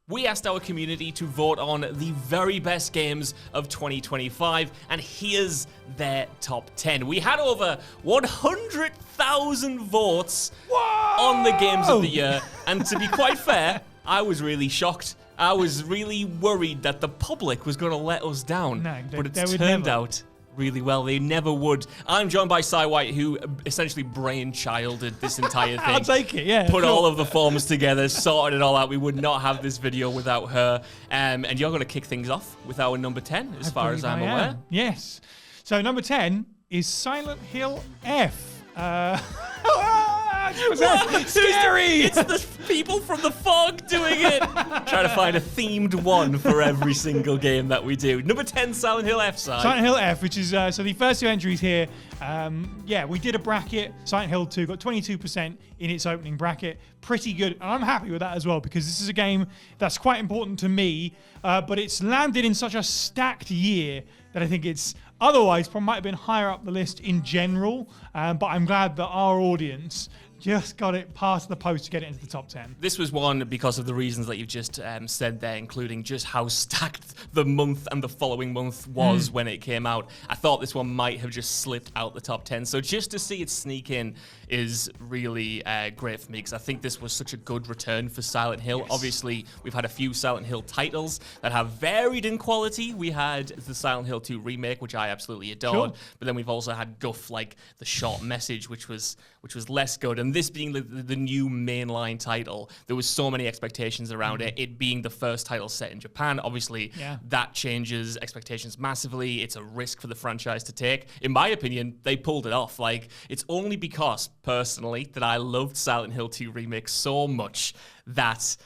We asked our community to vote on the very best games of 2025, and here's their top 10. We had over 100,000 votes on the games of the year, and to be quite fair, I was really shocked. I was really worried that the public was going to let us down, but it's turned out really well. They never would. I'm joined by Cy White, who essentially brainchilded this entire thing. I'll take it, yeah. Put all of the forms together, sorted it all out. We would not have this video without her. And you're going to kick things off with our number 10, as far as I'm aware. Yes. So number 10 is Silent Hill F. Scary! It's the people from the fog doing it. Trying to find a themed one for every single game that we do. Number 10, Silent Hill F side. Silent Hill F, which is, so the first two entries here, we did a bracket. Silent Hill 2 got 22% in its opening bracket. Pretty good. And I'm happy with that as well, because this is a game that's quite important to me, but it's landed in such a stacked year that I think it's otherwise probably might have been higher up the list in general, but I'm glad that our audience just got it past the post to get it into the top 10. This was one because of the reasons that you've just said there, including just how stacked the month and the following month was when it came out. I thought this one might have just slipped out the top 10. So just to see it sneak in is really great for me, because I think this was such a good return for Silent Hill. Yes. Obviously, we've had a few Silent Hill titles that have varied in quality. We had the Silent Hill 2 remake, which I absolutely adored, but then we've also had guff like The Short Message, which was less good. And this being the new mainline title, there was so many expectations around it. It being the first title set in Japan, obviously, that changes expectations massively. It's a risk for the franchise to take. In my opinion, they pulled it off. Like, it's only because, personally, that I loved Silent Hill 2 Remake so much that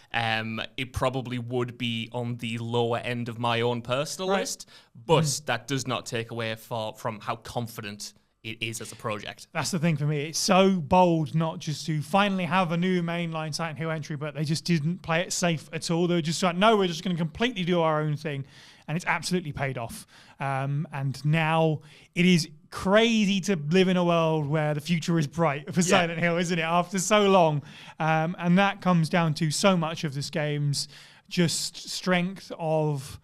it probably would be on the lower end of my own personal list, but that does not take away from how confident it is as a project. That's the thing for me. It's so bold not just to finally have a new mainline Silent Hill entry, but they just didn't play it safe at all. They were just like, no, we're just going to completely do our own thing. And it's absolutely paid off. And now it is crazy to live in a world where the future is bright for Silent Hill, isn't it? After so long. And that comes down to so much of this game's just strength of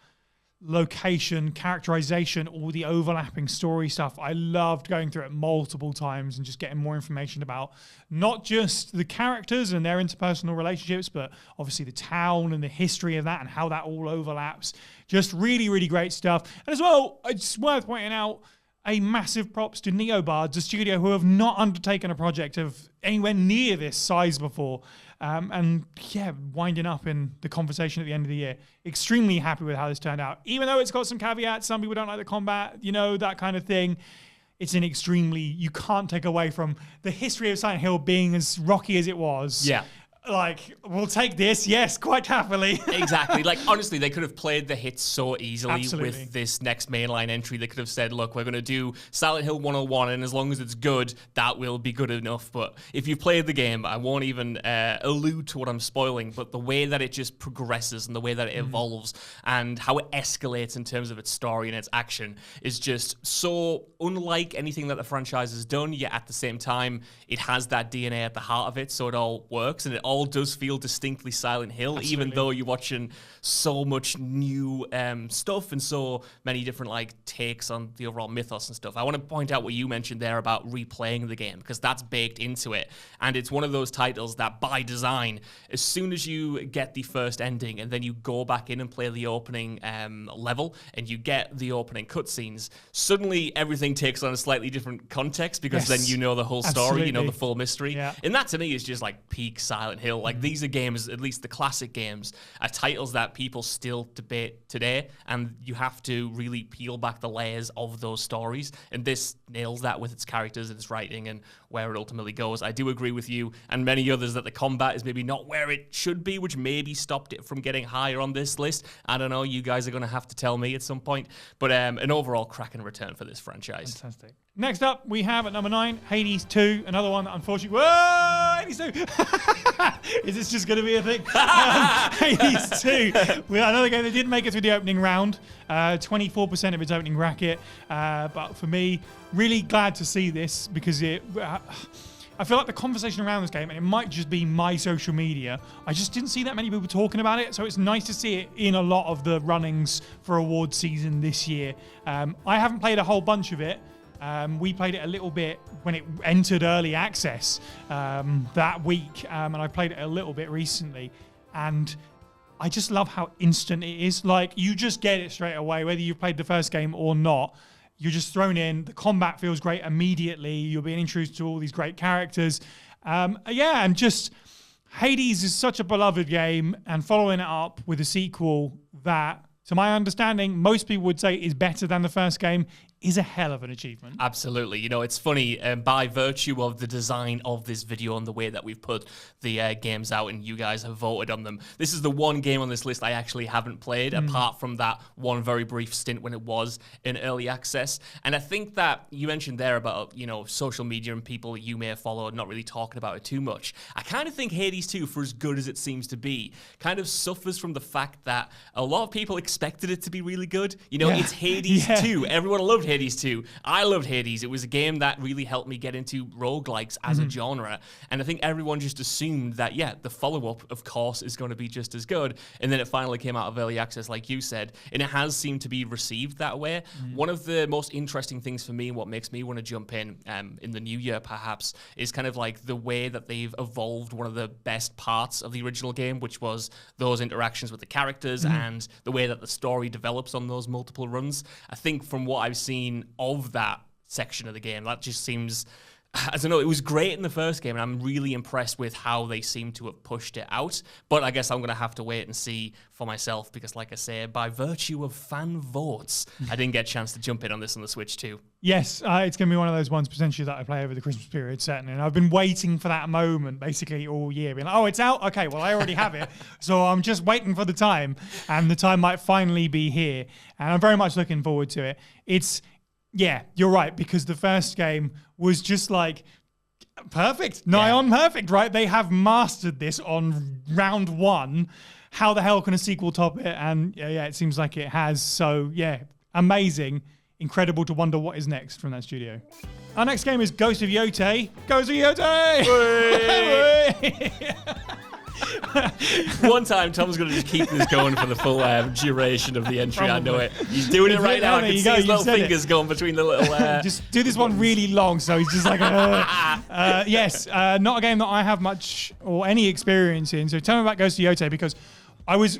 location, characterization, all the overlapping story stuff. I loved going through it multiple times and just getting more information about not just the characters and their interpersonal relationships, but obviously the town and the history of that and how that all overlaps. Just really, really great stuff. And as well, it's worth pointing out a massive props to Neobards, a studio who have not undertaken a project of anywhere near this size before. Winding up in the conversation at the end of the year. Extremely happy with how this turned out. Even though it's got some caveats, some people don't like the combat, that kind of thing. It's you can't take away from the history of Silent Hill being as rocky as it was. Yeah. Like, we'll take this, yes, quite happily. Exactly. Like, honestly, they could have played the hits so easily with this next mainline entry. They could have said, look, we're going to do Silent Hill 101, and as long as it's good, that will be good enough. But if you've played the game, I won't even allude to what I'm spoiling, but the way that it just progresses and the way that it evolves and how it escalates in terms of its story and its action is just so unlike anything that the franchise has done, yet at the same time, it has that DNA at the heart of it, so it all works, and it all does feel distinctly Silent Hill, even though you're watching so much new stuff and so many different takes on the overall mythos and stuff. I want to point out what you mentioned there about replaying the game, because that's baked into it, and it's one of those titles that by design, as soon as you get the first ending and then you go back in and play the opening level and you get the opening cutscenes, suddenly everything takes on a slightly different context, because then you know the whole story, you know the full mystery, and that to me is just like peak Silent Hill. Like, these are games, at least the classic games, are titles that people still debate today, and you have to really peel back the layers of those stories, and this nails that with its characters and its writing and where it ultimately goes. I do agree with you and many others that the combat is maybe not where it should be, which maybe stopped it from getting higher on this list. I don't know, you guys are going to have to tell me at some point, but an overall cracking return for this franchise. Fantastic. Next up, we have at number 9, Hades 2, another one that unfortunately... Whoa! Hades 2! Is this just going to be a thing? Hades 2. Another game that didn't make it through the opening round. 24% of its opening bracket. But for me, really glad to see this, because I feel like the conversation around this game, and it might just be my social media, I just didn't see that many people talking about it. So it's nice to see it in a lot of the runnings for award season this year. I haven't played a whole bunch of it. We played it a little bit when it entered early access that week, and I played it a little bit recently. And I just love how instant it is. Like, you just get it straight away, whether you've played the first game or not. You're just thrown in. The combat feels great immediately. You're being introduced to all these great characters. And just Hades is such a beloved game, and following it up with a sequel that, to my understanding, most people would say is better than the first game, is a hell of an achievement. Absolutely. You know, it's funny, by virtue of the design of this video and the way that we've put the games out and you guys have voted on them, this is the one game on this list I actually haven't played, apart from that one very brief stint when it was in early access. And I think that you mentioned there about, you know, social media and people you may have followed not really talking about it too much. I kind of think Hades 2, for as good as it seems to be, kind of suffers from the fact that a lot of people expected it to be really good. You know, it's Hades 2. Everyone loved Hades 2. I loved Hades. It was a game that really helped me get into roguelikes as a genre. And I think everyone just assumed that, yeah, the follow-up, of course, is going to be just as good. And then it finally came out of early access, like you said, and it has seemed to be received that way. One of the most interesting things for me, and what makes me want to jump in the new year, perhaps, is kind of like the way that they've evolved one of the best parts of the original game, which was those interactions with the characters and the way that the story develops on those multiple runs. I think from what I've seen of that section of the game, that just seems, I don't know, it was great in the first game, and I'm really impressed with how they seem to have pushed it out. But I guess I'm going to have to wait and see for myself, because like I say, by virtue of fan votes, I didn't get a chance to jump in on this on the Switch too. Yes, it's going to be one of those ones potentially that I play over the Christmas period, certainly. And I've been waiting for that moment basically all year, being like, oh, it's out? Okay, well, I already have it. So I'm just waiting for the time, and the time might finally be here. And I'm very much looking forward to it. Yeah, you're right, because the first game was just like perfect, nigh on perfect, right? They have mastered this on round one. How the hell can a sequel top it? And yeah, it seems like it has. So yeah, amazing. Incredible to wonder what is next from that studio. Our next game is Ghost of Yōtei. Ghost of Yōtei! One time, Tom's going to just keep this going for the full duration of the entry. Probably. I know it. He's doing it right now. I can see his little fingers going between the little... just do this one really long, so he's just like... yes, not a game that I have much or any experience in. So tell me about Ghost of Yōtei, because I was,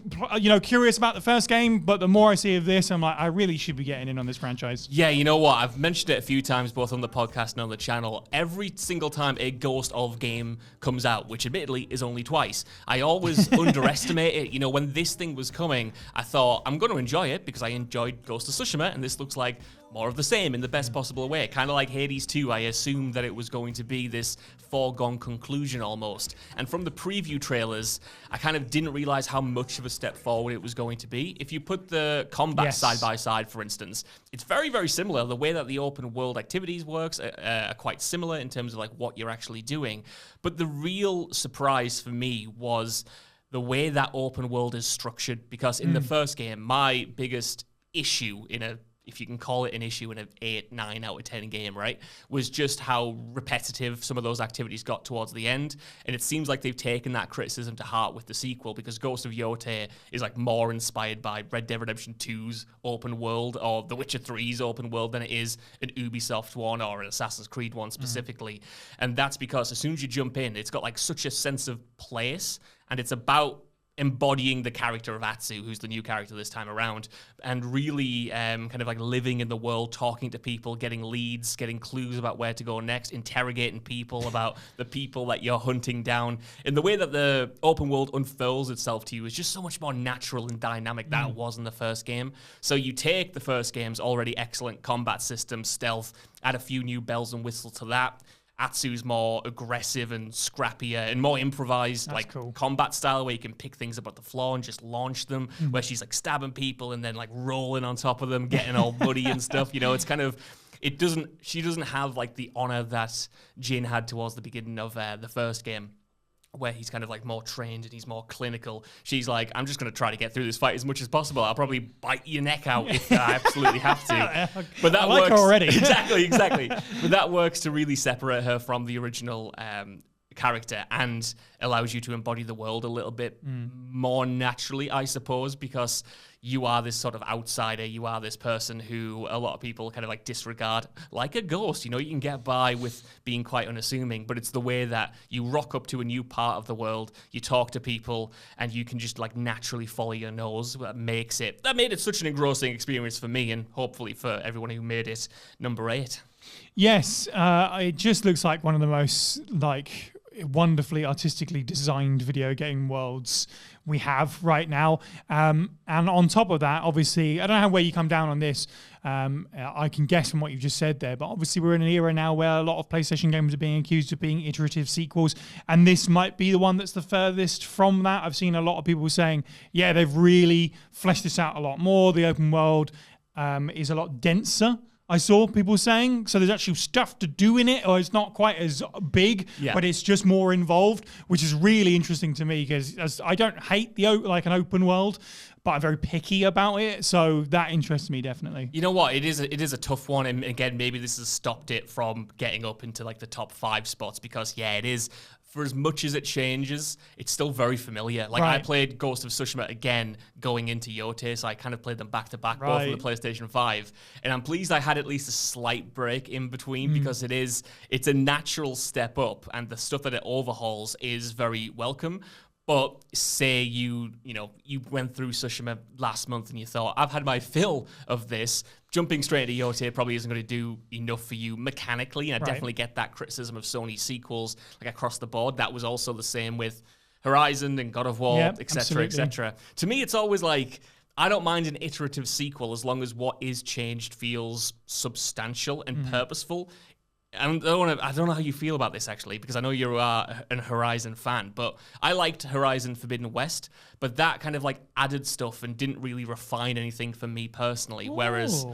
curious about the first game, but the more I see of this, I'm like, I really should be getting in on this franchise. Yeah, you know what? I've mentioned it a few times, both on the podcast and on the channel. Every single time a Ghost of game comes out, which admittedly is only twice, I always underestimate it. You know, when this thing was coming, I thought, I'm going to enjoy it because I enjoyed Ghost of Tsushima, and this looks like more of the same in the best possible way. Kind of like Hades 2, I assumed that it was going to be this foregone conclusion almost. And from the preview trailers, I kind of didn't realize how much of a step forward it was going to be. If you put the combat side by side, for instance, it's very, very similar. The way that the open world activities works are quite similar in terms of like what you're actually doing. But the real surprise for me was the way that open world is structured, because in the first game, my biggest issue if you can call it an issue in an 8, 9 out of 10 game, right, was just how repetitive some of those activities got towards the end. And it seems like they've taken that criticism to heart with the sequel, because Ghost of Yōtei is like more inspired by Red Dead Redemption 2's open world or The Witcher 3's open world than it is an Ubisoft one or an Assassin's Creed one specifically. And that's because as soon as you jump in, it's got like such a sense of place, and it's about embodying the character of Atsu, who's the new character this time around, and really kind of like living in the world, talking to people, getting leads, getting clues about where to go next, interrogating people about the people that you're hunting down. And the way that the open world unfurls itself to you is just so much more natural and dynamic than it was in the first game. So you take the first game's already excellent combat system, stealth, add a few new bells and whistles to that. Atsu's more aggressive and scrappier and more improvised, combat style, where you can pick things up at the floor and just launch them, where she's like stabbing people and then like rolling on top of them, getting all muddy and stuff. You know, it's kind of, she doesn't have like the honor that Jin had towards the beginning of the first game. where he's kind of like more trained and he's more clinical. She's like, I'm just going to try to get through this fight as much as possible. I'll probably bite your neck out if I absolutely have to. But that works already. Exactly. But that works to really separate her from the original character and allows you to embody the world a little bit more naturally, I suppose, because you are this sort of outsider. You are this person who a lot of people kind of like disregard, like a ghost. You know, you can get by with being quite unassuming, but it's the way that you rock up to a new part of the world, you talk to people, and you can just like naturally follow your nose. That made it such an engrossing experience for me, and hopefully for everyone who made it number 8. Yes, it just looks like one of the most like wonderfully artistically designed video game worlds we have right now. And on top of that, obviously, I don't know where you come down on this. I can guess from what you've just said there, but obviously we're in an era now where a lot of PlayStation games are being accused of being iterative sequels, and this might be the one that's the furthest from that. I've seen a lot of people saying, yeah, they've really fleshed this out a lot more. The open world is a lot denser, I saw people saying. So there's actually stuff to do in it, or it's not quite as big, but it's just more involved, which is really interesting to me because I don't hate like an open world, but I'm very picky about it. So that interests me definitely. You know what? It is a tough one. And again, maybe this has stopped it from getting up into like the top 5 spots because, yeah, it is. For as much as it changes, it's still very familiar. Like I played Ghost of Tsushima again going into Yōtei, so I kind of played them back to back, both on the PlayStation 5. And I'm pleased I had at least a slight break in between because it's a natural step up, and the stuff that it overhauls is very welcome. But say you went through Tsushima last month and you thought, I've had my fill of this. Jumping straight into Yōtei probably isn't going to do enough for you mechanically. And I definitely get that criticism of Sony sequels like across the board. That was also the same with Horizon and God of War, etc., etc. To me, it's always like, I don't mind an iterative sequel as long as what is changed feels substantial and purposeful. I don't know how you feel about this, actually, because I know you are an Horizon fan, but I liked Horizon Forbidden West, but that kind of like added stuff and didn't really refine anything for me personally, whereas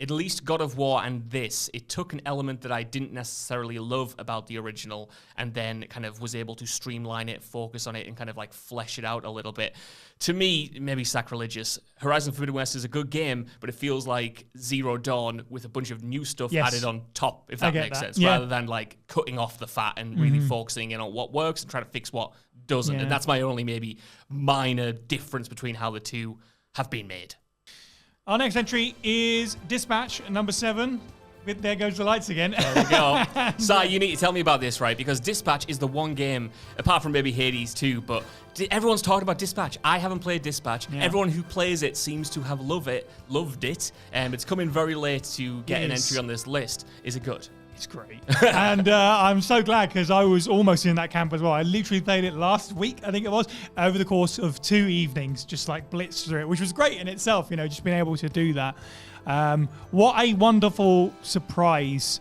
at least God of War and this, it took an element that I didn't necessarily love about the original and then kind of was able to streamline it, focus on it, and kind of like flesh it out a little bit. To me, maybe sacrilegious. Horizon Forbidden West is a good game, but it feels like Zero Dawn with a bunch of new stuff added on top, if that makes sense, rather than like cutting off the fat and really focusing in on what works and trying to fix what doesn't. And that's my only maybe minor difference between how the two have been made. Our next entry is Dispatch, number 7. There goes the lights again. There we go. Si, you need to tell me about this, right? Because Dispatch is the one game, apart from maybe Hades too, but everyone's talking about Dispatch. I haven't played Dispatch. Yeah. Everyone who plays it seems to have loved it. It's coming very late to get an entry on this list. Is it good? It's great. And I'm so glad because I was almost in that camp as well. I literally played it last week, I think it was, over the course of 2 evenings, just like blitzed through it, which was great in itself, just being able to do that. What a wonderful surprise.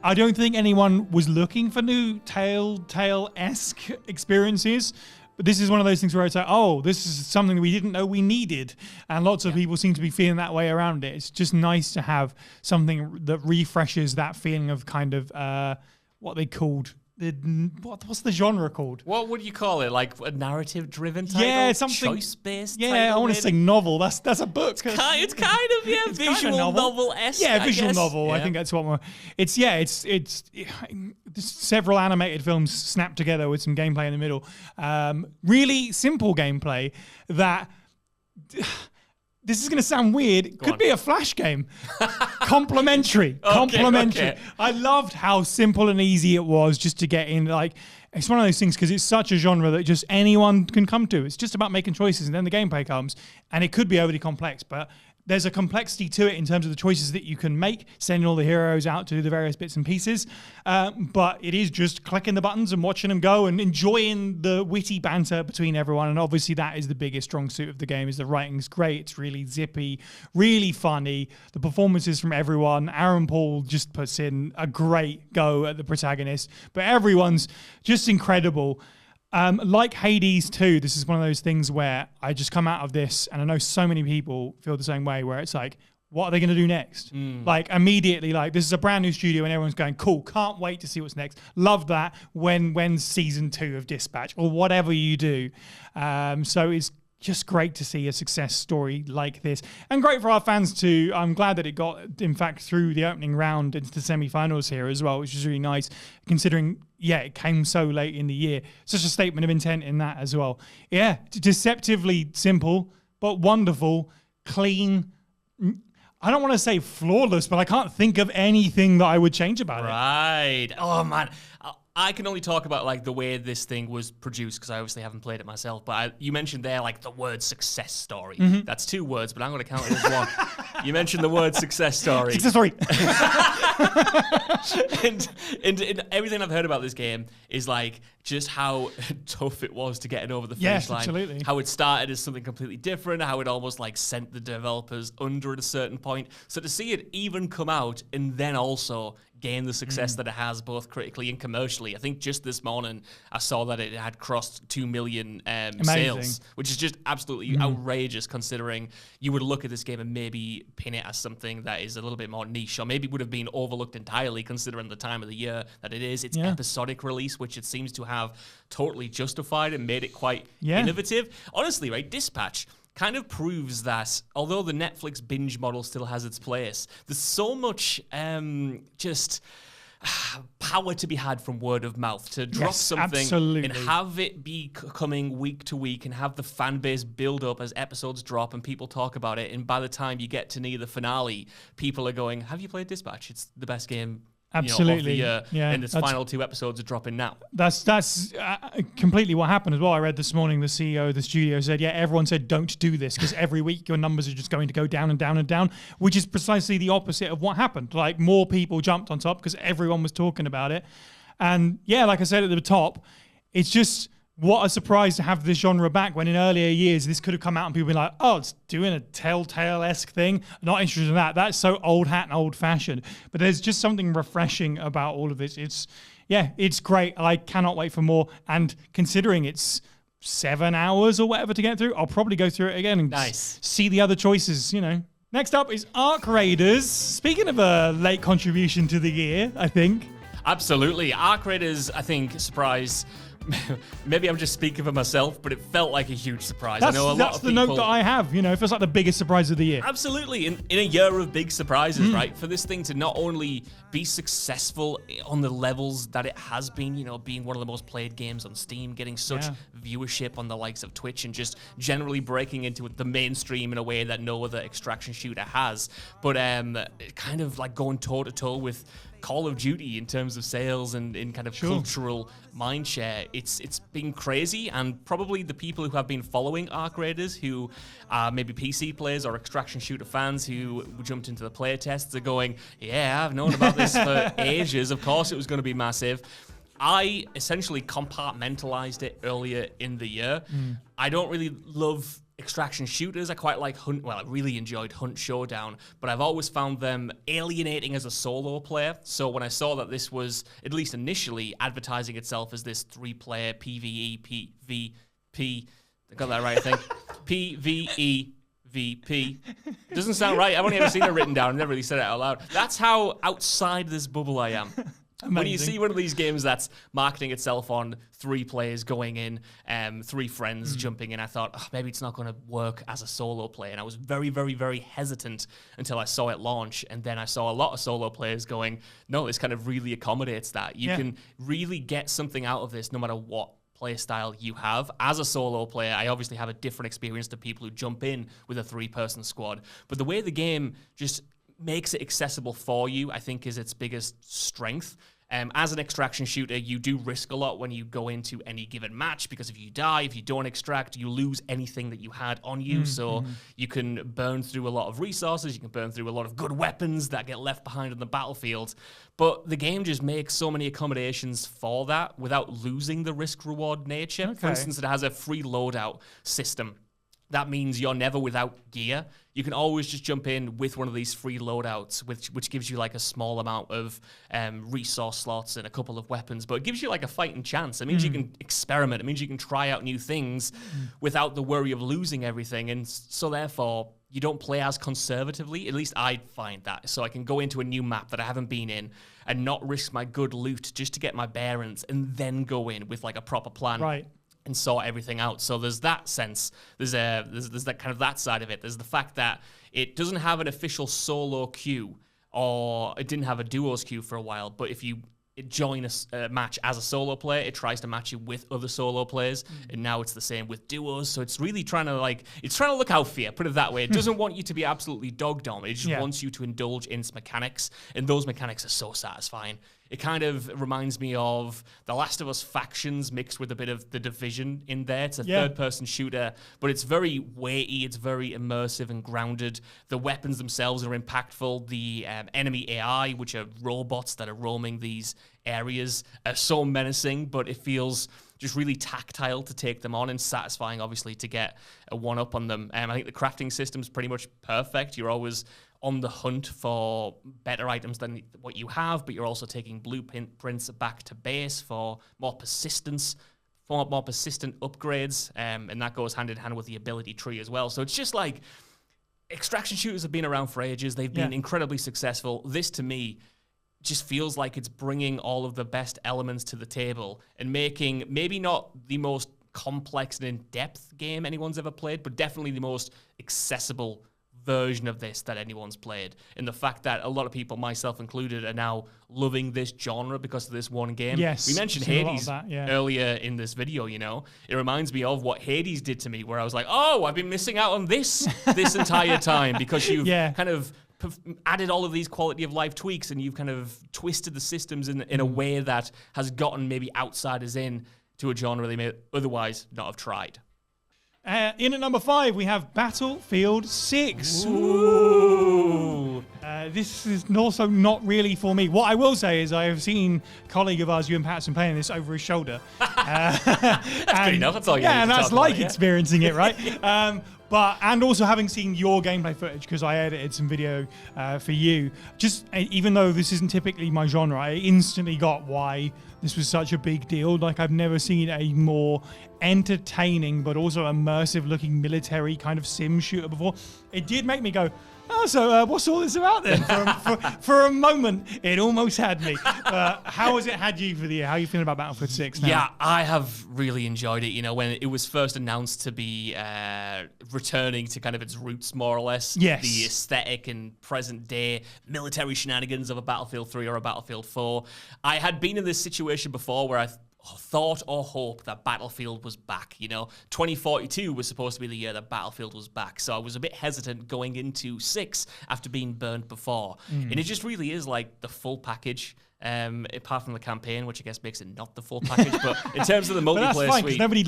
I don't think anyone was looking for new Telltale-esque experiences. But this is one of those things where it's like, oh, this is something we didn't know we needed. And lots of people seem to be feeling that way around it. It's just nice to have something that refreshes that feeling of kind of what they called... What's the genre called? What would you call it? Like a narrative-driven title? Yeah, something... Choice-based title? Yeah, I want to say novel. That's a book. It's kind of, visual novel-esque, Yeah, visual novel. Yeah. I think that's what we're... It's several animated films snapped together with some gameplay in the middle. Really simple gameplay that... This is going to sound weird. Could be a Flash game. Complimentary. Okay. I loved how simple and easy it was just to get in. Like, it's one of those things because it's such a genre that just anyone can come to. It's just about making choices, and then the gameplay comes, and it could be overly complex, but there's a complexity to it in terms of the choices that you can make, sending all the heroes out to do the various bits and pieces. But it is just clicking the buttons and watching them go and enjoying the witty banter between everyone. And obviously that is the biggest strong suit of the game, is the writing's great. It's really zippy, really funny. The performances from everyone. Aaron Paul just puts in a great go at the protagonist. But everyone's just incredible. Like Hades 2, this is one of those things where I just come out of this, and I know so many people feel the same way, where it's like, what are they going to do next? Like immediately, like this is a brand new studio and everyone's going, cool, can't wait to see what's next. Love that when season 2 of Dispatch or whatever you do. So it's just great to see a success story like this, and great for our fans too. I'm glad that it got, in fact, through the opening round into the semi-finals here as well, which is really nice considering, it came so late in the year. Such a statement of intent in that as well. Yeah, deceptively simple, but wonderful, clean. I don't want to say flawless, but I can't think of anything that I would change about it. Right. Oh, man. I can only talk about like the way this thing was produced because I obviously haven't played it myself. But you mentioned there like the word success story. That's 2 words, but I'm going to count it as 1. You mentioned the word success story. Success story. and everything I've heard about this game is like just how tough it was to get it over the finish line. Absolutely. How it started as something completely different. How it almost like sent the developers under at a certain point. So to see it even come out and then also gain the success that it has both critically and commercially. I think just this morning I saw that it had crossed 2 million sales, which is just absolutely outrageous considering you would look at this game and maybe pin it as something that is a little bit more niche or maybe would have been overlooked entirely considering the time of the year that it is. Its episodic release, which it seems to have totally justified and made it quite innovative. Honestly, right, Dispatch kind of proves that although the Netflix binge model still has its place, there's so much just power to be had from word of mouth to drop something and have it be coming week to week and have the fan base build up as episodes drop and people talk about it. And by the time you get to near the finale, people are going, have you played Dispatch? It's the best game of the year, and its final 2 episodes are dropping now. That's completely what happened as well. I read this morning the CEO of the studio said, everyone said don't do this because every week your numbers are just going to go down and down and down, which is precisely the opposite of what happened. Like more people jumped on top because everyone was talking about it. And like I said at the top, it's just what a surprise to have this genre back when in earlier years this could have come out and people been like, oh, it's doing a Telltale-esque thing. Not interested in that. That's so old hat and old fashioned. But there's just something refreshing about all of this. It's great. I cannot wait for more. And considering it's 7 hours or whatever to get through, I'll probably go through it again and see the other choices, Next up is Arc Raiders. Speaking of a late contribution to the year, I think. Absolutely. Arc Raiders, I think, surprise. Maybe I'm just speaking for myself, but it felt like a huge surprise. That's I know a lot of people. That's the note that I have. It feels like the biggest surprise of the year. Absolutely. In a year of big surprises, right? For this thing to not only be successful on the levels that it has been, being one of the most played games on Steam, getting such viewership on the likes of Twitch, and just generally breaking into the mainstream in a way that no other extraction shooter has. But kind of like going toe-to-toe with Call of Duty in terms of sales and in kind of cultural mindshare. It's been crazy, and probably the people who have been following Arc Raiders, who are maybe PC players or extraction shooter fans who jumped into the play tests, are going, I've known about this for ages. Of course it was going to be massive. I essentially compartmentalized it earlier in the year. I don't really love extraction shooters. I quite like Hunt. Well, I really enjoyed Hunt Showdown, but I've always found them alienating as a solo player. So when I saw that this was, at least initially, advertising itself as this 3-player PvE PvP, I got that right, I think. PvEVP. Doesn't sound right. I've only ever seen it written down. I've never really said it out loud. That's how outside this bubble I am. Amazing. When you see one of these games that's marketing itself on 3 players going in, 3 friends jumping in, I thought, maybe it's not going to work as a solo play. And I was very, very, very hesitant until I saw it launch. And then I saw a lot of solo players going, no, this kind of really accommodates that. You can really get something out of this no matter what play style you have. As a solo player, I obviously have a different experience to people who jump in with a 3-person squad. But the way the game just makes it accessible for you, I think, is its biggest strength. As an extraction shooter, you do risk a lot when you go into any given match, because if you die, if you don't extract, you lose anything that you had on you. So you can burn through a lot of resources, you can burn through a lot of good weapons that get left behind on the battlefield. But the game just makes so many accommodations for that without losing the risk-reward nature. For instance, it has a free loadout system. that means you're never without gear. You can always just jump in with one of these free loadouts, which gives you like a small amount of resource slots and a couple of weapons, but it gives you like a fighting chance. It means you can experiment. It means you can try out new things without the worry of losing everything. And so therefore, you don't play as conservatively. At least I find that. So I can go into a new map that I haven't been in and not risk my good loot just to get my bearings and then go in with like a proper plan. Right. And sort everything out. So there's that sense. There's that kind of that side of it. There's the fact that it doesn't have an official solo queue, or it didn't have a duos queue for a while. But if you join a match as a solo player, it tries to match you with other solo players, and now it's the same with duos. So it's really trying to look out for you, put it that way. It doesn't want you to be absolutely dog dom. It just wants you to indulge in its mechanics, and those mechanics are so satisfying. It kind of reminds me of The Last of Us factions mixed with a bit of The Division in there. It's a third-person shooter, but it's very weighty, it's very immersive and grounded. The weapons themselves are impactful. The enemy AI, which are robots that are roaming these areas, are so menacing, but it feels just really tactile to take them on, and satisfying, obviously, to get a one-up on them. I think the crafting system's pretty much perfect. You're always on the hunt for better items than what you have, but you're also taking blueprints back to base for more persistence, for more persistent upgrades, and that goes hand in hand with the ability tree as well. So it's just like, extraction shooters have been around for ages. They've been incredibly successful. This, to me, just feels like it's bringing all of the best elements to the table and making maybe not the most complex and in-depth game anyone's ever played, but definitely the most accessible version of this that anyone's played. And the fact that a lot of people, myself included, are now loving this genre because of this one game. Yes, we mentioned Hades earlier in this video, you know. It reminds me of what Hades did to me, where I was like, oh, I've been missing out on this entire time, because you've kind of added all of these quality of life tweaks, and you've kind of twisted the systems in a way that has gotten maybe outsiders in to a genre they may otherwise not have tried. In at number 5, we have Battlefield 6. Ooh. This is also not really for me. What I will say is I have seen a colleague of ours, Ewan Patterson, playing this over his shoulder. That's good enough. That's all you need to and that's talk like about, experiencing it, right? And also having seen your gameplay footage, because I edited some video for you. Just even though this isn't typically my genre, I instantly got why this was such a big deal. Like, I've never seen a more entertaining but also immersive looking military kind of sim shooter before. It did make me go, oh, so what's all this about then? For a moment, it almost had me. How has it had you for the year? How are you feeling about Battlefield 6 now? Yeah, I have really enjoyed it. You know, when it was first announced to be returning to kind of its roots, more or less. Yes. The aesthetic and present day military shenanigans of a Battlefield 3 or a Battlefield 4. I had been in this situation before where I thought or hoped that Battlefield was back. You know, 2042 was supposed to be the year that Battlefield was back, so I was a bit hesitant going into 6 after being burned before. And it just really is like the full package, apart from the campaign, which I guess makes it not the full package. But in terms of the multiplayer that's fine, nobody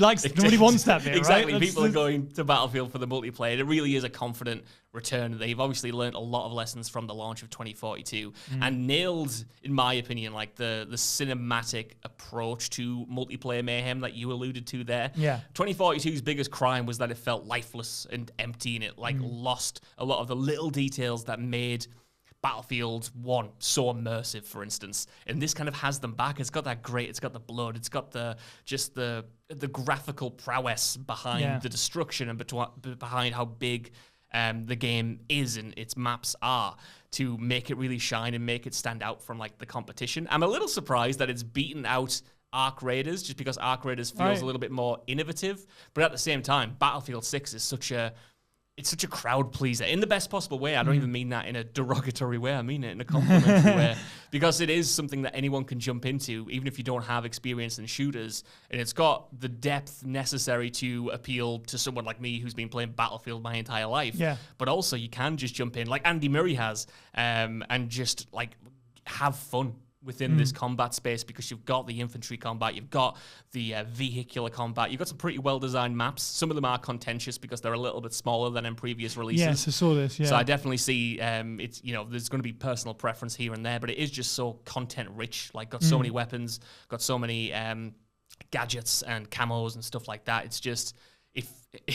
wants that bit, exactly. Right? People are going to Battlefield for the multiplayer. It really is a confident return. They've obviously learned a lot of lessons from the launch of 2042 and nailed, in my opinion, like the cinematic approach to multiplayer mayhem that you alluded to there. Yeah. 2042's biggest crime was that it felt lifeless and empty, and it lost a lot of the little details that made Battlefield 1 so immersive, for instance. And this kind of has them back. It's got that it's got the blood, it's got the graphical prowess behind the destruction and behind how big the game is and its maps are, to make it really shine and make it stand out from like the competition. I'm a little surprised that it's beaten out Arc Raiders, just because Arc Raiders feels a little bit more innovative. But at the same time, Battlefield 6 is such a crowd pleaser in the best possible way. I don't even mean that in a derogatory way. I mean it in a complimentary way, because it is something that anyone can jump into, even if you don't have experience in shooters. And it's got the depth necessary to appeal to someone like me who's been playing Battlefield my entire life. Yeah. But also you can just jump in like Andy Murray has, and just like have fun within this combat space, because you've got the infantry combat, you've got the vehicular combat, you've got some pretty well-designed maps. Some of them are contentious because they're a little bit smaller than in previous releases. Yes, I saw this, yeah. So I definitely see it's, you know, there's going to be personal preference here and there, but it is just so content-rich, like got so many weapons, got so many gadgets and camos and stuff like that. It's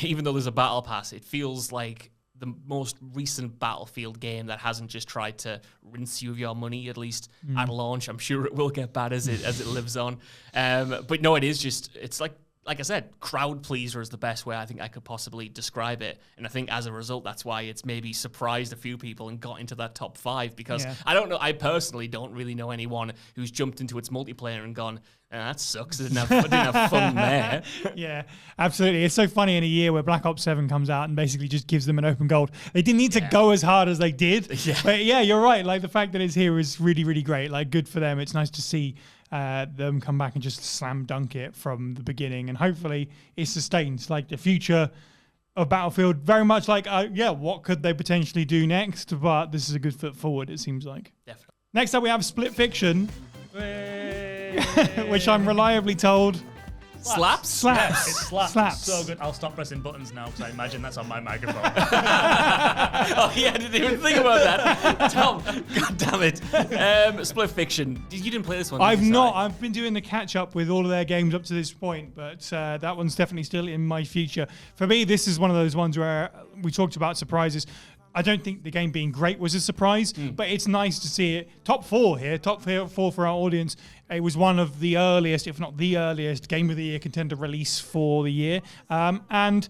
even though there's a battle pass, it feels like the most recent Battlefield game that hasn't just tried to rinse you of your money, at least at launch. I'm sure it will get bad as it lives on. But no, it's like I said, crowd pleaser is the best way I think I could possibly describe it. And I think as a result, that's why it's maybe surprised a few people and got into that top 5, because I don't know, I personally don't really know anyone who's jumped into its multiplayer and gone, that sucks. I didn't have fun there. Yeah, absolutely. It's so funny in a year where Black Ops 7 comes out and basically just gives them an open gold. They didn't need to go as hard as they did. Yeah. But yeah, you're right. Like the fact that it's here is really, really great. Like good for them. It's nice to see them come back and just slam dunk it from the beginning. And hopefully it sustains. Like the future of Battlefield, very much like, what could they potentially do next? But this is a good foot forward, it seems like. Definitely. Next up, we have Split Fiction. Which I'm reliably told slaps. Yeah, it slaps. So good. I'll stop pressing buttons now because I imagine that's on my microphone. Oh yeah, I didn't even think about that. Tom, god damn it. Split Fiction. You didn't play this one? I've not. I've been doing the catch up with all of their games up to this point, but that one's definitely still in my future. For me, this is one of those ones where we talked about surprises. I don't think the game being great was a surprise, but it's nice to see it. Top 4 here, top 4 for our audience. It was one of the earliest, if not the earliest, Game of the Year contender release for the year. And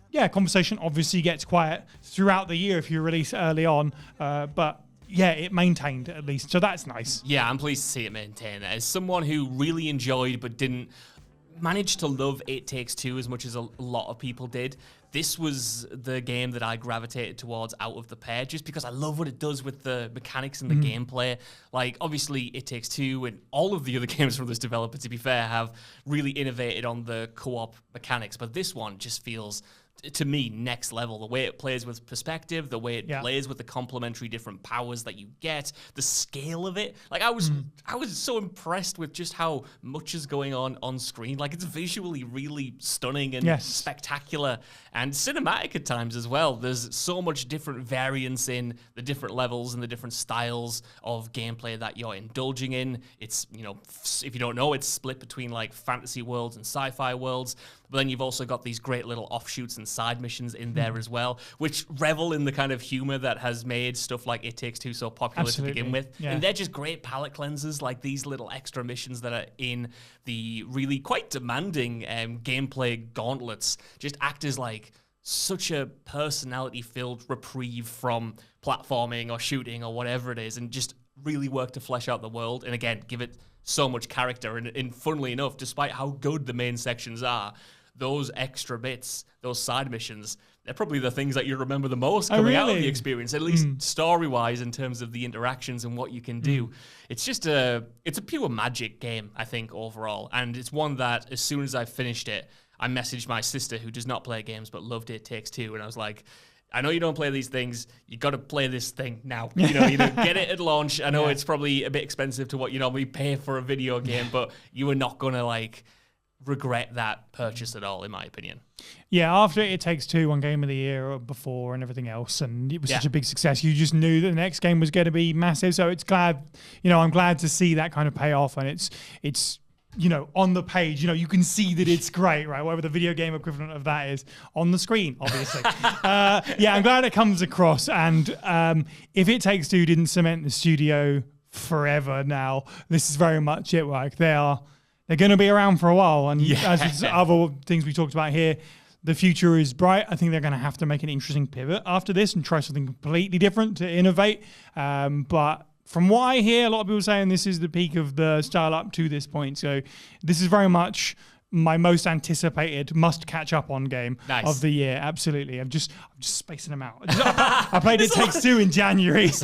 yeah, conversation obviously gets quiet throughout the year if you release early on, but yeah, it maintained at least, so that's nice. Yeah, I'm pleased to see it maintain. As someone who really enjoyed but didn't manage to love It Takes Two as much as a lot of people did, this was the game that I gravitated towards out of the pair, just because I love what it does with the mechanics and the gameplay. Like, obviously, It Takes Two and all of the other games from this developer, to be fair, have really innovated on the co-op mechanics, but this one just feels, to me, next level. The way it plays with perspective, the way it plays with the complementary different powers that you get, the scale of it. Like, I was so impressed with just how much is going on screen. Like, it's visually really stunning and spectacular and cinematic at times as well. There's so much different variance in the different levels and the different styles of gameplay that you're indulging in. It's, if you don't know, it's split between like fantasy worlds and sci-fi worlds. But then you've also got these great little offshoots and side missions in there as well, which revel in the kind of humor that has made stuff like It Takes Two so popular to begin with. Yeah. And they're just great palate cleansers, like these little extra missions that are in the really quite demanding gameplay gauntlets just act as like such a personality-filled reprieve from platforming or shooting or whatever it is, and just really work to flesh out the world. And again, give it so much character. And funnily enough, despite how good the main sections are, those extra bits, those side missions, they're probably the things that you remember the most coming out of the experience, at least story-wise, in terms of the interactions and what you can do. It's just it's a pure magic game, I think, overall. And it's one that, as soon as I finished it, I messaged my sister, who does not play games but loved It Takes Two, and I was like, I know you don't play these things. You got to play this thing now. You get it at launch. I know it's probably a bit expensive to what you normally pay for a video game, but you are not going to like regret that purchase at all, in my opinion. Yeah, after It Takes Two, one Game of the Year before and everything else, and it was such a big success, you just knew that the next game was going to be massive. So it's glad, I'm glad to see that kind of payoff, and it's on the page, you can see that it's great, right? Whatever the video game equivalent of that is on the screen, obviously. I'm glad it comes across. And if It Takes Two didn't cement the studio forever now, this is very much it. Like they're going to be around for a while. And as with other things we talked about here, the future is bright. I think they're going to have to make an interesting pivot after this and try something completely different to innovate. But from what I hear, a lot of people saying this is the peak of the style up to this point. So this is very much my most anticipated must catch up on game of the year. Absolutely. I'm just spacing them out. I played It Takes Two in January. There's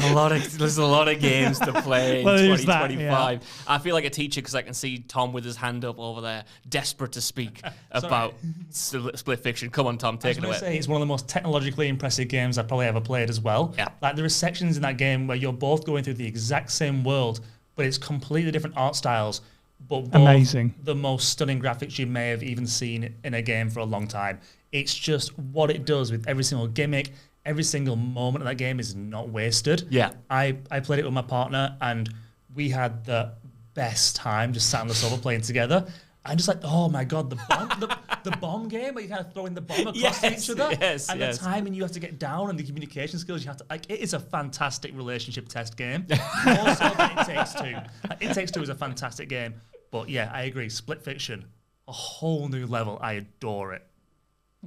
a lot of games to play in 2025. I feel like a teacher because I can see Tom with his hand up over there, desperate to speak about Split Fiction. Come on, Tom, take it away. It's one of the most technologically impressive games I've probably ever played as well. Yeah. Like there are sections in that game where you're both going through the exact same world, but it's completely different art styles. But amazing. The most stunning graphics you may have even seen in a game for a long time. It's just what it does with every single gimmick. Every single moment of that game is not wasted. Yeah. I played it with my partner and we had the best time just sat on the sofa playing together. I'm just like, oh my god, the bomb game where you kind of throwing the bomb across each other, and the timing you have to get down, and the communication skills you have to like. It is a fantastic relationship test game. Also, It Takes Two. It Takes Two is a fantastic game, but yeah, I agree. Split Fiction, a whole new level. I adore it.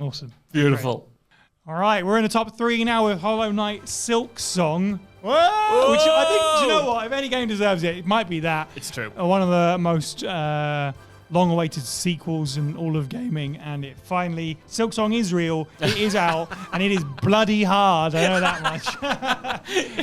Awesome, beautiful. Great. All right, we're in the top 3 now with Hollow Knight Silksong. Whoa! Which I think, do you know what? If any game deserves it, it might be that. It's true. One of the most long-awaited sequels in all of gaming, and it finally, Silksong is real, it is out, and it is bloody hard. I know that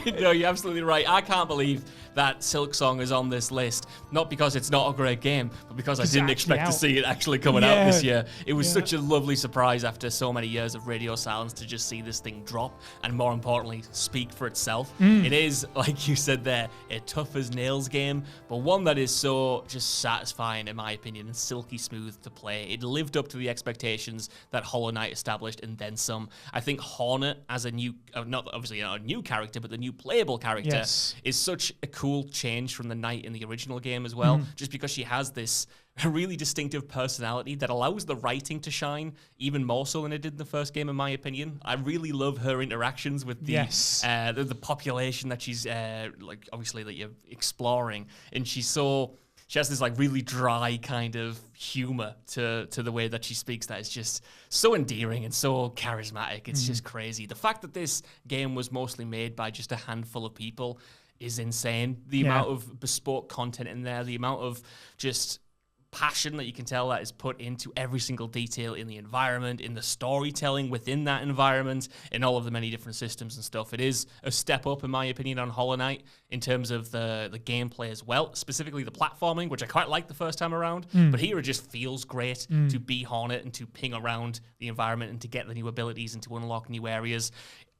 much. No, you're absolutely right. I can't believe that Silksong is on this list, not because it's not a great game, but because I didn't expect to see it actually coming out this year. It was such a lovely surprise after so many years of radio silence to just see this thing drop, and more importantly, speak for itself. It is, like you said there, a tough as nails game, but one that is so just satisfying, in my opinion, and silky smooth to play. It lived up to the expectations that Hollow Knight established, and then some. I think Hornet as a new, not obviously a new character, but the new playable character is such a cool change from the Knight in the original game as well, just because she has this really distinctive personality that allows the writing to shine even more so than it did in the first game, in my opinion. I really love her interactions with the population that she's like obviously that you're exploring, and she has this like really dry kind of humor to the way that she speaks that is just so endearing and so charismatic. It's just crazy. The fact that this game was mostly made by just a handful of people is insane. The amount of bespoke content in there, the amount of just passion that you can tell that is put into every single detail in the environment, in the storytelling within that environment, in all of the many different systems and stuff. It is a step up, in my opinion, on Hollow Knight in terms of the gameplay as well, specifically the platforming, which I quite liked the first time around, but here it just feels great to be Hornet and to ping around the environment and to get the new abilities and to unlock new areas.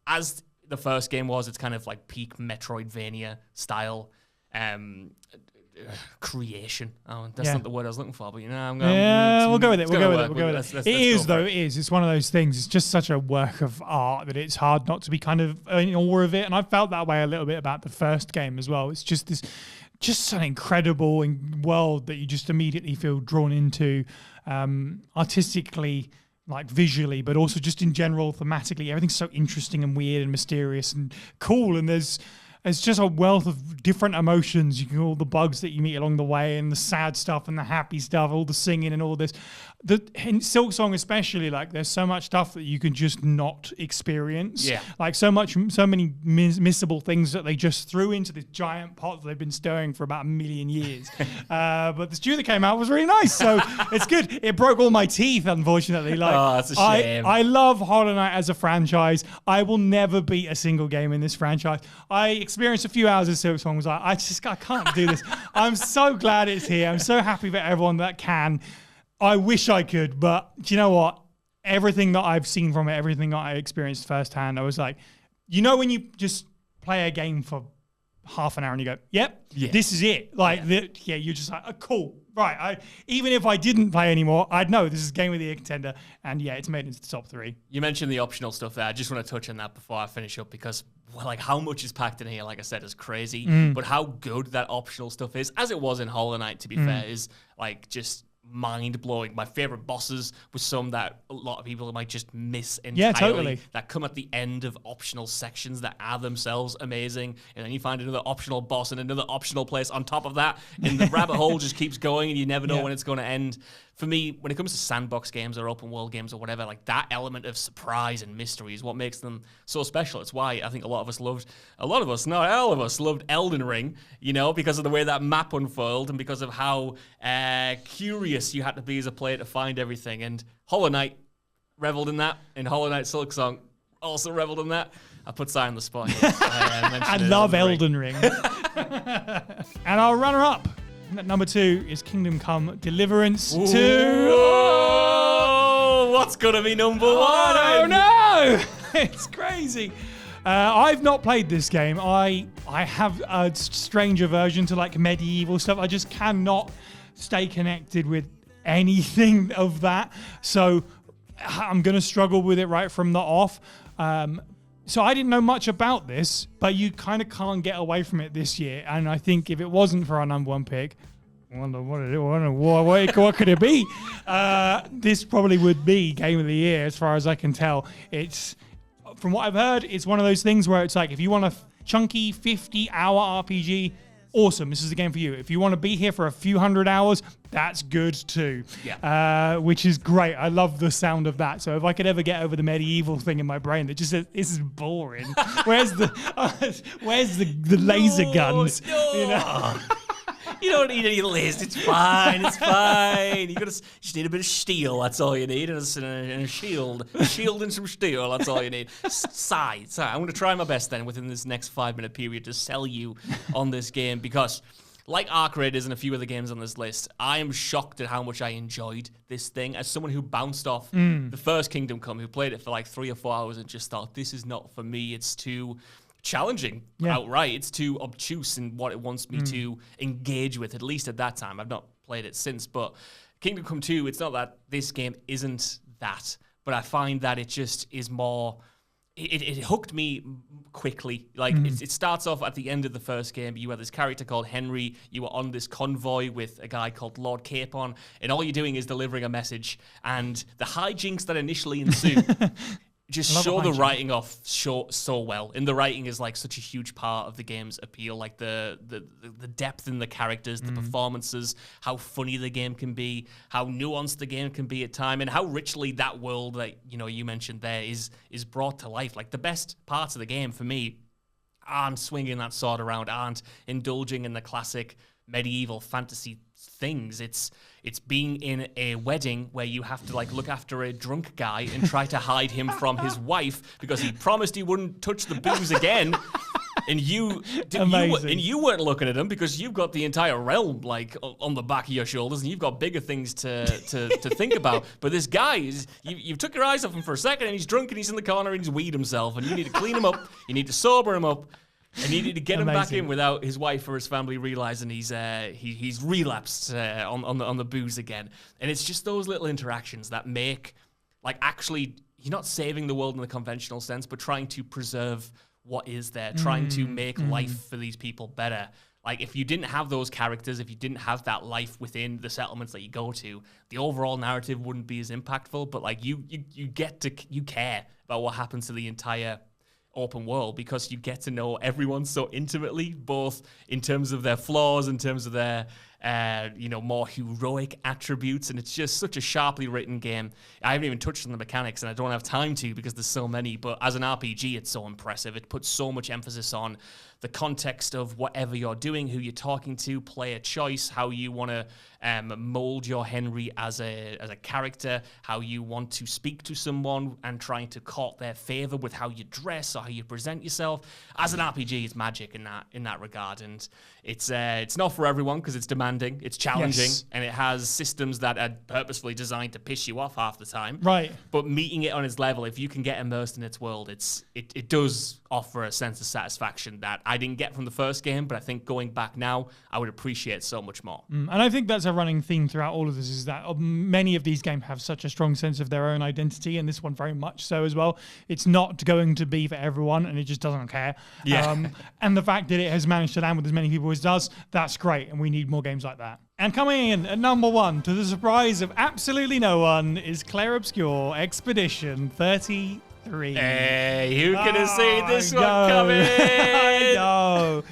As the first game was, it's kind of like peak Metroidvania style creation. Oh, that's not the word I was looking for, but I'm going. We'll go with it. We'll go with it. It is. It's one of those things. It's just such a work of art that it's hard not to be kind of in awe of it. And I felt that way a little bit about the first game as well. It's just an incredible world that you just immediately feel drawn into, artistically, like visually, but also just in general, thematically. Everything's so interesting and weird and mysterious and cool. And there's just a wealth of different emotions. You can all the bugs that you meet along the way, and the sad stuff and the happy stuff, all the singing and all this. In Silksong especially, like there's so much stuff that you can just not experience. Yeah. Like so many missable things that they just threw into this giant pot that they've been stirring for about 1 million years. But the stew that came out was really nice, so it's good. It broke all my teeth, unfortunately. Like, that's a shame. I love Hollow Knight as a franchise. I will never beat a single game in this franchise. I experienced a few hours of Silksong. Was like, I can't do this. I'm so glad it's here. I'm so happy for everyone that can. I wish I could, but do you know what? Everything that I've seen from it, everything that I experienced firsthand, I was like, when you just play a game for half an hour and you go, this is it. Like, you're just like, cool. Right. Even if I didn't play anymore, I'd know this is Game of the Year contender. And it's made it into the top 3. You mentioned the optional stuff there. I just want to touch on that before I finish up because like how much is packed in here, like I said, is crazy. But how good that optional stuff is, as it was in Hollow Knight, to be fair, is like just mind-blowing. My favorite bosses were some that a lot of people might just miss entirely. Yeah, totally. That come at the end of optional sections that are themselves amazing, and then you find another optional boss and another optional place on top of that, and the rabbit hole just keeps going, and you never know when it's going to end. For me, when it comes to sandbox games or open world games or whatever, like that element of surprise and mystery is what makes them so special. It's why I think not all of us loved Elden Ring, because of the way that map unfolded and because of how curious you had to be as a player to find everything. And Hollow Knight reveled in that, and Hollow Knight Silksong also reveled in that. I put Si on the spot here. I love Elden Ring. And our runner-up at number 2 is Kingdom Come Deliverance 2. Oh, what's going to be number 1? Oh, no! It's crazy. I've not played this game. I have a strange aversion to like medieval stuff. I just cannot stay connected with anything of that. So I'm going to struggle with it right from the off. So I didn't know much about this, but you kind of can't get away from it this year. And I think if it wasn't for our number 1 pick, what could it be? This probably would be Game of the Year, as far as I can tell. It's, from what I've heard, it's one of those things where it's like, if you want a chunky 50-hour RPG, awesome, this is the game for you. If you want to be here for a few hundred hours, that's good too. Yeah. Which is great. I love the sound of that. So if I could ever get over the medieval thing in my brain that just says, this is boring. Where's the laser guns? No. You know? You don't need any list. It's fine. It's fine. You just need a bit of steel. That's all you need, and a shield, and some steel. That's all you need. Sigh. I'm going to try my best then within this next 5-minute period to sell you on this game, because, like Ark Raiders and a few other games on this list, I am shocked at how much I enjoyed this thing. As someone who bounced off the first Kingdom Come, who played it for like 3 or 4 hours and just thought, this is not for me. It's too challenging outright. It's too obtuse in what it wants me to engage with, at least at that time. I've not played it since, but Kingdom Come 2, it's not that this game isn't that, but I find that it just is more, it hooked me quickly. Like, it starts off at the end of the first game. You have this character called Henry. You are on this convoy with a guy called Lord Capon, and all you're doing is delivering a message, and the hijinks that initially ensue just show the writing off so well. And the writing is like such a huge part of the game's appeal, like the depth in the characters, the performances, how funny the game can be, how nuanced the game can be at time, and how richly that world that you mentioned there is brought to life. Like, the best parts of the game for me aren't swinging that sword around, aren't indulging in the classic medieval fantasy things. It's being in a wedding where you have to like look after a drunk guy and try to hide him from his wife because he promised he wouldn't touch the booze again. And you weren't looking at him because you've got the entire realm like on the back of your shoulders, and you've got bigger things to think about. But this guy you took your eyes off him for a second, and he's drunk and he's in the corner and he's weed himself, and you need to clean him up, you need to sober him up, and you need to get him back in without his wife or his family realizing he's relapsed on the booze again. And it's just those little interactions that make, like, actually you're not saving the world in the conventional sense, but trying to preserve what is there, trying to make life for these people better. Like, if you didn't have those characters, if you didn't have that life within the settlements that you go to, the overall narrative wouldn't be as impactful. But like, you care about what happens to the entire open world because you get to know everyone so intimately, both in terms of their flaws, in terms of their more heroic attributes, and it's just such a sharply written game. I haven't even touched on the mechanics, and I don't have time to because there's so many, but as an RPG, it's so impressive. It puts so much emphasis on the context of whatever you're doing, who you're talking to, player choice, how you want to mold your Henry as a character, how you want to speak to someone and trying to court their favor with how you dress or how you present yourself. As an RPG, it's magic in that regard, and it's not for everyone because it's demanding, it's challenging, and it has systems that are purposefully designed to piss you off half the time. Right. But meeting it on its level, if you can get immersed in its world, it does offer a sense of satisfaction that I didn't get from the first game, but I think going back now, I would appreciate so much more. And I think that's a running theme throughout all of this, is that many of these games have such a strong sense of their own identity, and this one very much so as well. It's not going to be for everyone, and it just doesn't care. Yeah. And the fact that it has managed to land with as many people as it does, that's great, and we need more games like that. And coming in at number 1, to the surprise of absolutely no one, is Clair Obscur Expedition 33. Hey, who could have seen this one coming? I know.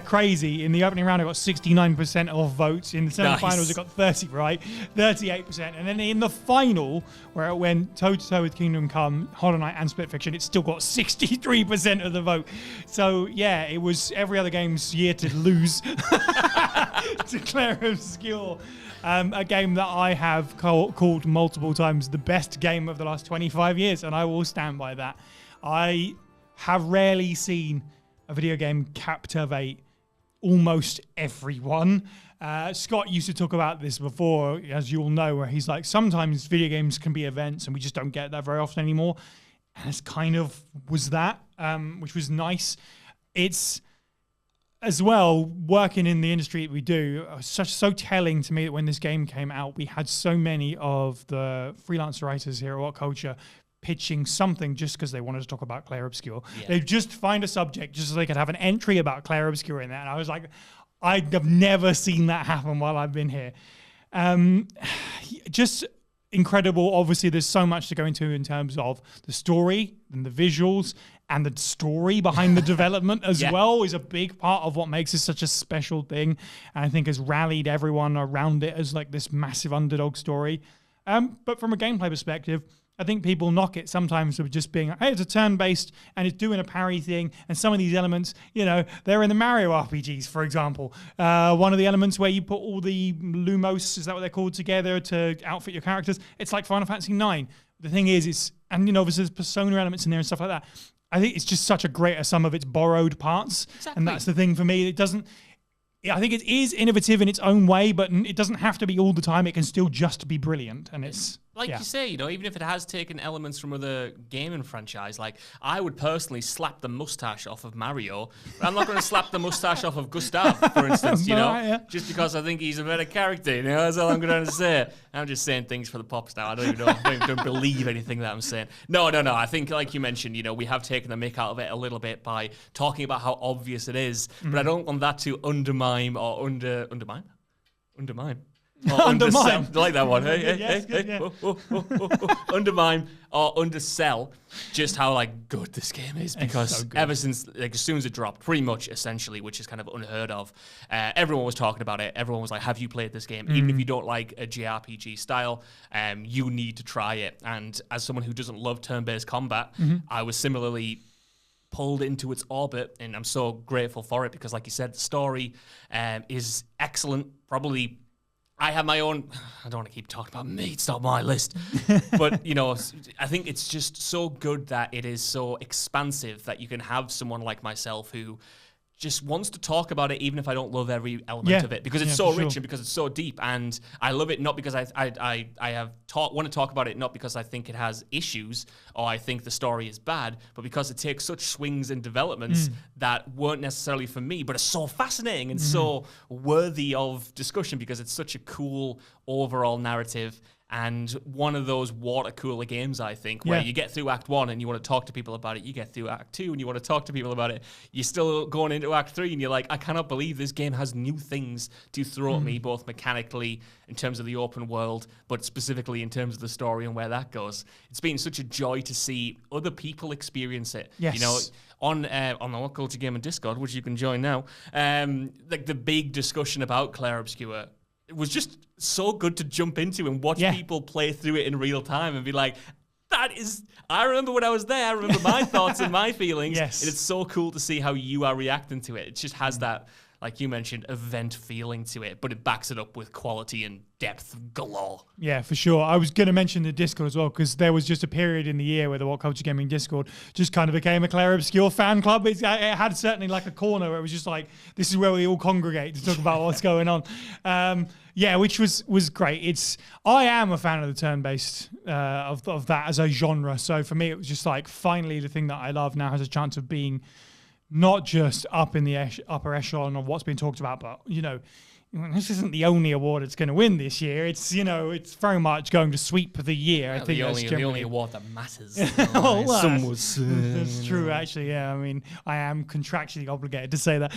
Crazy. In the opening round, it got 69% of votes. In the semi-finals, it got 38%. And then in the final, where it went toe-to-toe with Kingdom Come, Hollow Knight, and Split Fiction, it still got 63% of the vote. So, yeah, it was every other game's year to lose to Clair Obscur. A game that I have called multiple times the best game of the last 25 years, and I will stand by that. I have rarely seen a video game captivate almost everyone. Scott used to talk about this before, as you all know, where he's like, sometimes video games can be events and we just don't get that very often anymore. And it's kind of was that, which was nice. It's, as well, working in the industry that we do, so telling to me that when this game came out, we had so many of the freelance writers here at What Culture pitching something just because they wanted to talk about Clair Obscur. Yeah. They'd just find a subject just so they could have an entry about Clair Obscur in there. And I was like, I have never seen that happen while I've been here. Just incredible. Obviously, there's so much to go into in terms of the story and the visuals, and the story behind the development as well is a big part of what makes it such a special thing. And I think has rallied everyone around it as like this massive underdog story. But from a gameplay perspective, I think people knock it sometimes of just being, hey, it's a turn-based and it's doing a parry thing. And some of these elements, they're in the Mario RPGs, for example. One of the elements where you put all the Lumos, is that what they're called, together to outfit your characters. It's like Final Fantasy IX. The thing is, obviously there's Persona elements in there and stuff like that. I think it's just such a greater sum of its borrowed parts. Exactly. And that's the thing for me. I think it is innovative in its own way, but it doesn't have to be all the time. It can still just be brilliant. And it's... Like you say, even if it has taken elements from other gaming franchise, like I would personally slap the mustache off of Mario, but I'm not going to slap the mustache off of Gustav, for instance, just because I think he's a better character, that's all I'm going to say. I'm just saying things for the pops now. I don't even know. I don't believe anything that I'm saying. No. I think, like you mentioned, we have taken the mick out of it a little bit by talking about how obvious it is, but I don't want that to undermine or undermine. Undermine. I like that one. Undermine or undersell just how good this game is, because so ever since as soon as it dropped, pretty much essentially, which is kind of unheard of, everyone was talking about it. Everyone was like, have you played this game? Even if you don't like a JRPG style, you need to try it. And as someone who doesn't love turn-based combat, I was similarly pulled into its orbit, and I'm so grateful for it because, like you said, the story is excellent. Probably I have my own, I don't want to keep talking about me, it's not my list. But, I think it's just so good that it is so expansive that you can have someone like myself who just wants to talk about it, even if I don't love every element of it, because it's so rich and because it's so deep. And I love it not because want to talk about it, not because I think it has issues or I think the story is bad, but because it takes such swings and developments that weren't necessarily for me, but are so fascinating and so worthy of discussion because it's such a cool overall narrative. And one of those water cooler games, I think, where you get through Act 1 and you want to talk to people about it. You get through Act 2 and you want to talk to people about it. You're still going into Act 3 and you're like, I cannot believe this game has new things to throw at me, both mechanically in terms of the open world, but specifically in terms of the story and where that goes. It's been such a joy to see other people experience it. Yes. On the What Culture Gaming Discord, which you can join now, the big discussion about Clair Obscur, it was just so good to jump into and watch people play through it in real time and be like, I remember when I was there, I remember my thoughts and my feelings. Yes. And it's so cool to see how you are reacting to it. It just has that, like you mentioned, event feeling to it, but it backs it up with quality and depth galore. Yeah, for sure. I was going to mention the Discord as well, because there was just a period in the year where the What Culture Gaming Discord just kind of became a Clair Obscur fan club. It had certainly like a corner where it was just like, this is where we all congregate to talk about what's going on. Which was great. I am a fan of the turn-based of that as a genre. So for me, it was just like finally the thing that I love now has a chance of being not just up in the upper echelon of what's been talked about, but this isn't the only award it's going to win this year. It's it's very much going to sweep the year. I think the only award that matters. Some would say. That's true, actually. Yeah, I mean, I am contractually obligated to say that.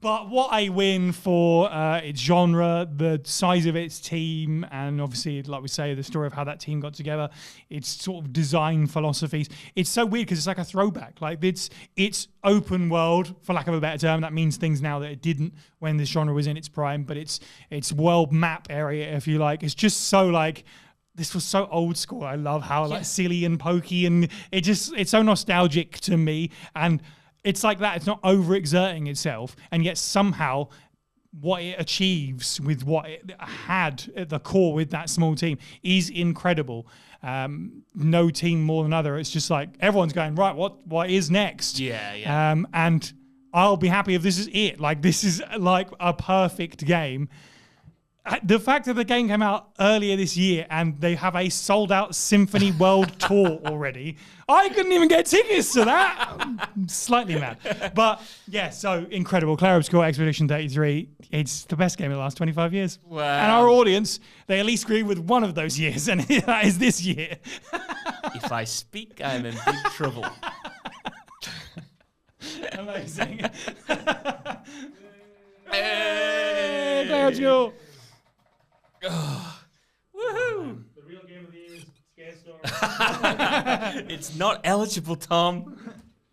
But what I win for its genre, the size of its team, and obviously, like we say, the story of how that team got together, its sort of design philosophies. It's so weird because it's like a throwback. Like it's open world, for lack of a better term. That means things now that it didn't when this genre was in its prime, but it's world map area, if you like. It's just so like, this was so old school. I love how like silly and pokey, and it's so nostalgic to me. And it's like that. It's not overexerting itself, and yet somehow what it achieves with what it had at the core with that small team is incredible. No team more than other. It's just like everyone's going, right, what is next? And I'll be happy if this is it. Like, this is like a perfect game. The fact that the game came out earlier this year and they have a sold-out Symphony World Tour already, I couldn't even get tickets to that. I'm slightly mad. But, yeah, so incredible. Clair Obscur Expedition 33, it's the best game of the last 25 years. Wow. And our audience, they at least agree with one of those years, and that is this year. If I speak, I'm in big trouble. Amazing. go. Woohoo! The real game of the year is Scare Story. It's not eligible, Tom.